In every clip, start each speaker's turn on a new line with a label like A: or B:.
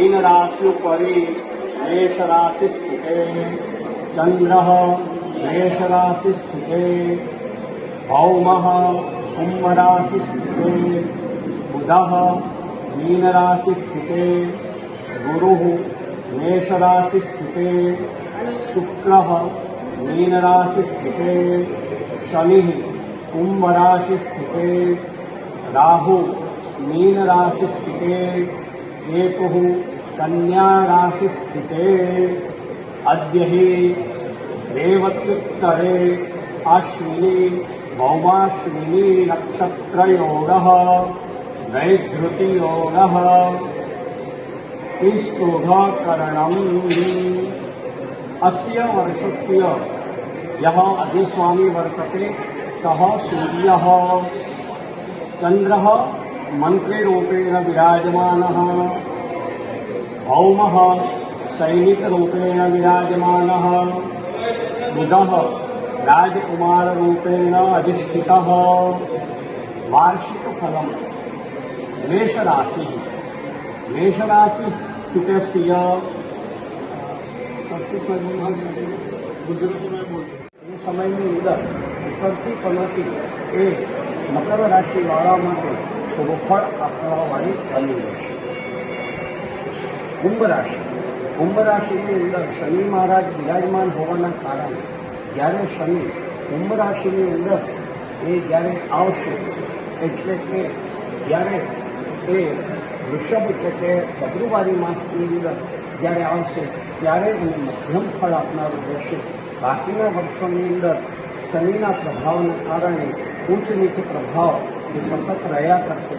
A: Mean राशिपरि मेष राशि स्थिते चंद्रः मेष राशि स्थिते भौमः कुंभ राशि स्थिते बुधः मीन राशि स्थिते गुरुः मेष राशि स्थिते शुक्रः मीन राशि स्थिते शनिः कुंभ राशि स्थिते राहु मीन राशि स्थिते केतुः कन्या राशि स्थिते अद्य हि रेवत्युत्तरे अश्विनी भौमाश्विनी नक्षत्रयोगः नैधृतियोगः स्तोधकरणम् अस्य वर्षस्य यः अधिस्वामी वर्तते सः सूर्यः चंद्रः मंत्रिरूपेण विराजमानः भौमः सैनिकरूपेण विराजमानः बुधः राजकुमाररूपेण अधिष्ठितः वार्षिकफलम् मेषराशिः मेषराशि स्थितस्य ये समय में अंदर उतरती पनौती ए मकर राशि वाला માટે શુભફળ આપવાવાળી બની રહેશે. કુંભ રાશિની અંદર શનિ મહારાજ બિરાજમાન હોવાના કારણે જ્યારે શનિ કુંભ રાશિની અંદર એ જ્યારે આવશે એટલે કે જ્યારે એ વૃષભ એટલે કે ફેબ્રુઆરી માસની અંદર જ્યારે આવશે ત્યારે એને મધ્યમ ફળ આપનારું રહેશે. બાકીના વર્ષોની અંદર શનિના પ્રભાવને કારણે ઉચ્ચ નીચ પ્રભાવ એ સતત રહ્યા કરશે,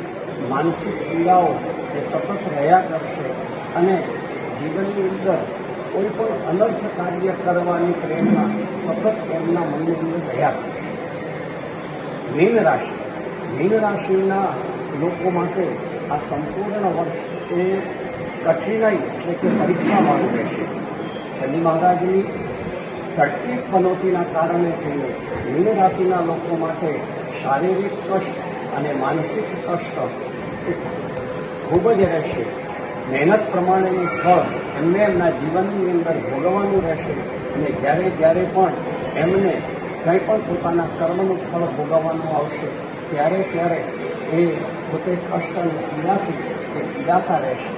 A: માનસિક પીડાઓ એ સતત રહ્યા કરશે અને જીવનની અંદર કોઈ પણ અનર્થ કાર્ય કરવાની પ્રેરણા સતત એમના મનની અંદર રહ્યા કરશે. મીન રાશિના લોકો માટે આ સંપૂર્ણ વર્ષ એ કઠિનાઈ એટલે કે પરીક્ષાવાળું રહેશે. શનિ મહારાજની ચડતી પનોતીના કારણે થઈને મીન રાશિના લોકો માટે શારીરિક કષ્ટ અને માનસિક કષ્ટ ખૂબ જ રહેશે. મહેનત પ્રમાણેનું ફળ એમને એમના જીવનની અંદર ભોગવવાનું રહેશે અને જ્યારે પણ એમને કંઈ પણ પોતાના કર્મનું ફળ ભોગવવાનું આવશે ત્યારે એ પોતે કષ્ટ અને પીડાથી એ પીડાતા રહેશે.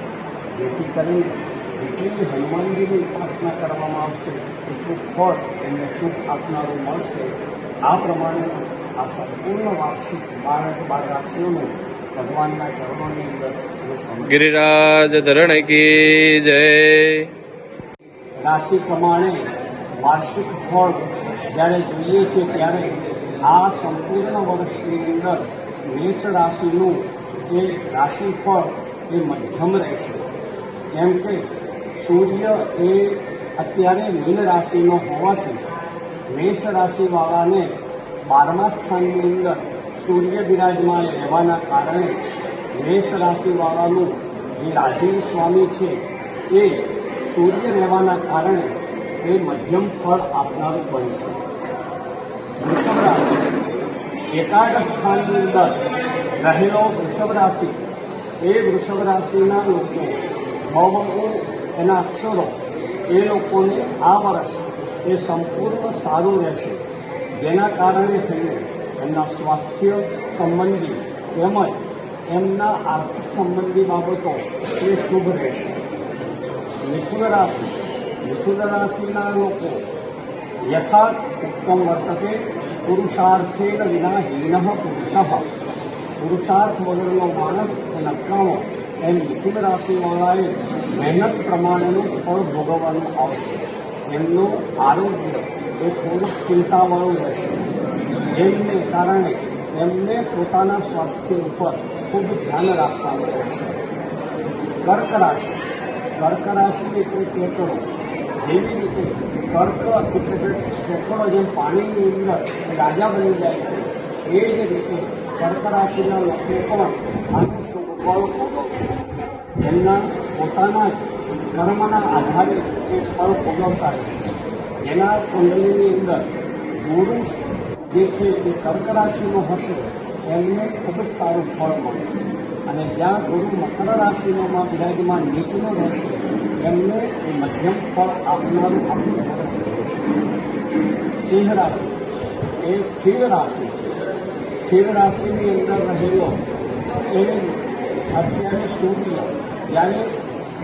A: જેથી કરીને જેટલી હનુમાનજીની ઉપાસના કરવામાં આવશે એટલું ફળ એમને શુભ આપનારું મળશે. આ પ્રમાણે આ સંપૂર્ણ વાર્ષિક 12 રાશિઓનું ભગવાનના ચરણોની અંદર
B: ગિરિરાજ ધરણ કી જય.
A: રાશિ પ્રમાણે વાર્ષિક ફળ જ્યારે જોઈએ છે ત્યારે આ સંપૂર્ણ વર્ષની અંદર મેષ રાશિનું એ રાશિફળ એ મધ્યમ રહેશે. કેમ કે સૂર્ય એ અત્યારે મીન રાશિનો હોવાથી મેષ રાશિવાળાને 12મા સ્થાનની અંદર સૂર્ય બિરાજમાન રહેવાના કારણે મેષ રાશિવાળાનું જે રાજીવ સ્વામી છે એ સૂર્ય રહેવાના કારણે એ મધ્યમ ફળ આપનારું બનશે. વૃષભ રાશિ એકાદશ સ્થાનની અંદર રહેલો વૃષભ રાશિ એ વૃષભ રાશિના લોકો બહુ એના અક્ષરો એ લોકોને આ વર્ષ એ સંપૂર્ણ સારું રહેશે. જેના કારણે થઈને એમના સ્વાસ્થ્ય સંબંધી તેમજ એમના આર્થિક સંબંધી બાબતો એ શુભ રહેશે. મિથુન રાશિના લોકો યથાર્થ ઉત્તમ વર્તતે પુરુષાર્થેન વિના હીનઃ પુરુષઃ. પુરુષાર્થ વગરનો માણસ એ નકામો એમ મિથુન રાશિવાળાએ મહેનત પ્રમાણેનું ફળ ભોગવવાનું આવશે. એમનું આરોગ્ય એ થોડુંક ચિંતાવાળું રહેશે. જેમને કારણે એમને પોતાના સ્વાસ્થ્ય ઉપર ખૂબ ધ્યાન રાખવાનું રહેશે. કર્ક રાશિ એટલે કેકડો. જેવી રીતે કર્ક એટલે કેકડો જેમ પાણીની અંદર રાજા બની જાય છે એ જ રીતે કર્ક રાશિના લોકો પણ આનું શુભ ફળ ભોગવશે. એમના પોતાના કર્મના આધારે એ ફળ ભોગવતા રહેશે. જેના કુંડલીની અંદર ગુરુ જે છે એ કર્ક રાશિનો હશે એમને ખૂબ જ સારું ફળ મળશે. અને જ્યાં ગુરુ મકર રાશિમાં બિરાજમાન નીચનો રહેશે એમને એ મધ્યમ ફળ આપનારું આખું વર્ષ રહેશે. સિંહ રાશિ એ સ્થિર રાશિ છે. સ્થિર રાશિની અંદર રહેલો એ અત્યારે સૂર્ય જ્યારે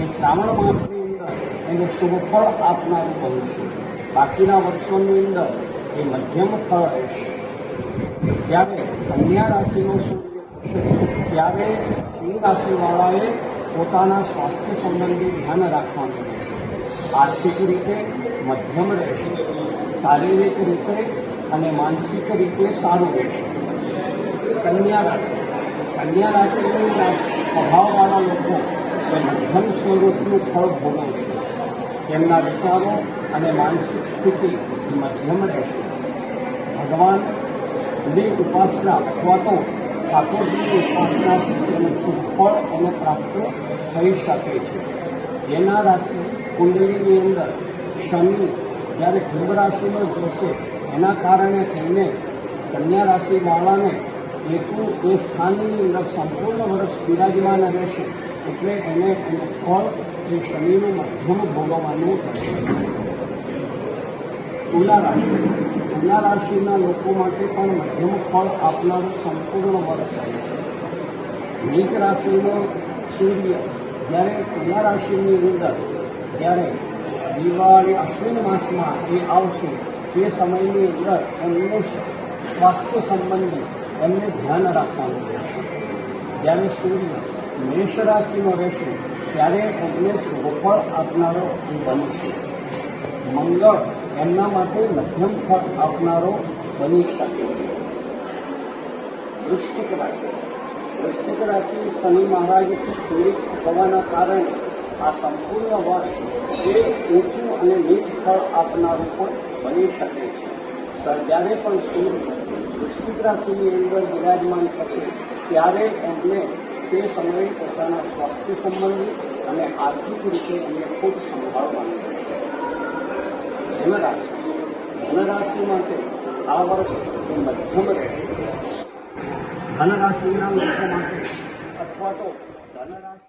A: એ શ્રાવણ માસની અંદર એને શુભ ફળ આપનારું બન્યું છે. બાકીના વર્ષોની અંદર એ મધ્યમ ફળ રહેશે. જ્યારે કન્યા રાશિનો સૂર્ય થશે ત્યારે સિંહ રાશિવાળાએ પોતાના સ્વાસ્થ્ય સંબંધી ધ્યાન રાખવાનું રહેશે. આર્થિક રીતે મધ્યમ રહેશે, શારીરિક રીતે અને માનસિક રીતે સારું રહેશે. કન્યા રાશિની સ્વભાવવાળા લોકો એ મધ્યમ સ્વરૂપનું ફળ ભોગવશે. તેમના વિચારો અને માનસિક સ્થિતિ મધ્યમ રહેશે. ભગવાનની ઉપાસના અથવા તો ઠાકોરજીની ઉપાસનાથી તેનું શુભ ફળ એને પ્રાપ્ત થઈ શકે છે. જેના રાશિ કુંડળીની અંદર શનિ જ્યારે કુંભ રાશિનો જોશે એના કારણે થઈને કન્યા રાશિવાળાને કેતુ એ સ્થાનની અંદર સંપૂર્ણ વર્ષ બિરાજમાન રહેશે એટલે એને એનું ફળ એ શનિનું મધ્યમ ભોગવવાનું થશે. તુલા રાશિના લોકો માટે પણ મધ્યમ ફળ આપનારું સંપૂર્ણ વર્ષ રહેશે. નીચ રાશિનો સૂર્ય જ્યારે તુલા રાશિની અંદર જ્યારે દિવાળી અશ્વિન માસમાં એ આવશે તે સમયની અંદર એમનું સ્વાસ્થ્ય સંબંધી એમને ધ્યાન રાખવાનું રહેશે. જ્યારે સૂર્ય મેષ રાશિનો રહેશે ત્યારે એમને શુભ ફળ આપનારો બનશે. મંગળ એમના માટે મધ્યમ ફળ આપનારો બની શકે છે. વૃશ્ચિક રાશિ શનિ મહારાજથી પીડિત હોવાના કારણે આ સંપૂર્ણ વર્ષ એ ઊંચું અને નીચ ફળ આપનારું પણ બની શકે છે. જ્યારે પણ સૂર્ય વૃશ્ચિક રાશિની અંદર બિરાજમાન થશે ત્યારે એમને તે સમયે પોતાના સ્વાસ્થ્ય સંબંધી અને આર્થિક રીતે એમને ખૂબ સંભાળવાનું રહેશે. ધનરાશિ માટે આ વર્ષ એ મધ્યમ રહેશે. ધનરાશિના લોકો માટે અથવા તો ધનરાશિ